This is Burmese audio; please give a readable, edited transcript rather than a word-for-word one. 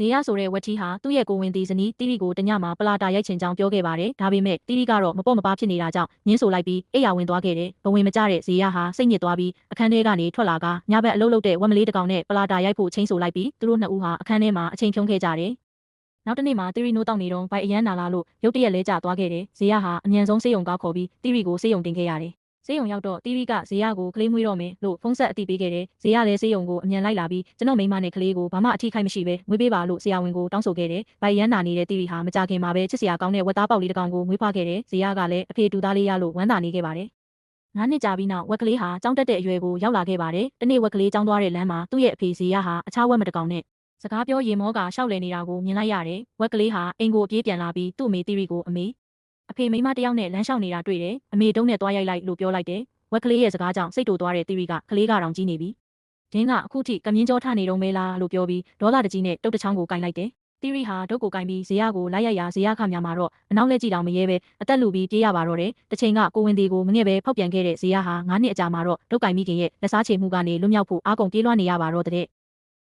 ဇေယဆိုတဲ့ဝက်ထီးဟာသူ့ရဲ့ကိုဝင်တီဇနီးတီရီကိုတညမှာပလာတာရိုက်ချင်ကြောင်းပြောခဲ့ပါတယ်။ဒါပေမဲ့တီရီကတော့မပေါ့မပါဖြစ်နေတာကြောင့်ညင်းဆိုလိုက်ပြီးအိယာဝင်သွားခဲ့တယ်။ဘဝင်မကျတဲ့ဇေယဟာစိတ်ညစ်သွားပြီးအခန်းထဲကနေထွက်လာကညဘက်အလုပ်လုပ်တဲ့ဝက်မလေးတစ်ကောင်နဲ့ပလာတာရိုက်ဖို့ချင်းဆိုလိုက်ပြီးသူတို့နှစ်ဦးဟာအခန်းထဲမှာအချိန်ဖြုံးခဲ့ကြတယ်။နောက်တစ်နေ့မှာတီရီနိုးတောက်နေတော့ဘိုက်အရန်နာလာလို့ရုတ်တရက်လဲကျသွားခဲ့တယ်။ဇေယဟာအမြန်ဆုံးဆေးရုံကားခေါ်ပြီးတီရီကိုဆေးရုံတင်ခဲ့ရတယ်။ဆေးရုံရောက်တော့တီရီကဇေယကိုကလေးမွေးတော့မယ်လို့ဖုန်းဆက်အသိပေးခဲ့တယ်။ဇေယလည်းဆေးရုံကိုအမြန်လိုက်လာပြီးကျွန်တော်မိန်းမနဲ့ကလေးကိုဘာမှအထိခိုက်မရှိပဲမွေးပေးပါလို့ဆရာဝန်ကိုတောင်းဆိုခဲ့တယ်။ဘိုင်ရန်နာနေတဲ့တီရီဟာမကြခင်မှာပဲချစ်စရာကောင်းတဲ့ဝက်သားပေါက်လေးတစ်ကောင်ကိုမွေးဖွားခဲ့တယ်။ဇေယကလည်းအဖေတူသားလေးရလို့ဝမ်းသာနေခဲ့ပါတယ်။9 နှစ်ကြာပြီးနောက်ဝက်ကလေးဟာကြောင်းတက်တဲ့အရွယ်ကိုရောက်လာခဲ့ပါတယ်။တနေ့ဝက်ကလေးကြောင်းသွားတဲ့လမ်းမှာသူ့ရဲ့အဖေဇေယဟာအခြားဝက်မတစ်ကောင်နဲ့စကားပြောရေမောကရှောက်လည်နေတာကိုမြင်လိုက်ရတယ်။ဝက်ကလေးဟာအိမ်ကိုပြေးပြန်လာပြီးသူ့အမေတီရီကိုအဖေမိန်းမတစ်ယောက်နဲ့လမ်းလျှောက်နေတာတွေ့တယ်။အမေတုံးနဲ့သွားရိုက်လိုက်လို့ပြောလိုက်တယ်။ဝက်ကလေးရဲ့စကားကြောင့်စိတ်တူသွားတဲ့တီရီကကလေးကတော့ကြီးနေပြီ။ဒင်းကအခုထိကမြင်းကြောထနေတော့မဲလားလို့ပြောပြီးဒေါသတကြီးနဲ့တုတ်တချောင်းကိုကင်လိုက်တယ်။တီရီဟာဒုတ်ကိုကင်ပြီးဇေယကိုလိုက်ရိုက်ရာဇေယခများမှာတော့အနောက်လက်ကြည့်တောင်မရဲပဲအသက်လူပြီးပြေးရပါတော့တယ်။တစ်ချိန်ကကိုဝင်ဒီကိုမငဲ့ပဲဖောက်ပြန်ခဲ့တဲ့ဇေယဟာ9 နှစ်အကြာမှာတော့ဒုတ်ကင်မိခင်ရဲ့လက်စားချေမှုကနေလွတ်မြောက်ဖို့အားကုန်ပြေးလွှားနေရပါတော့တဲ့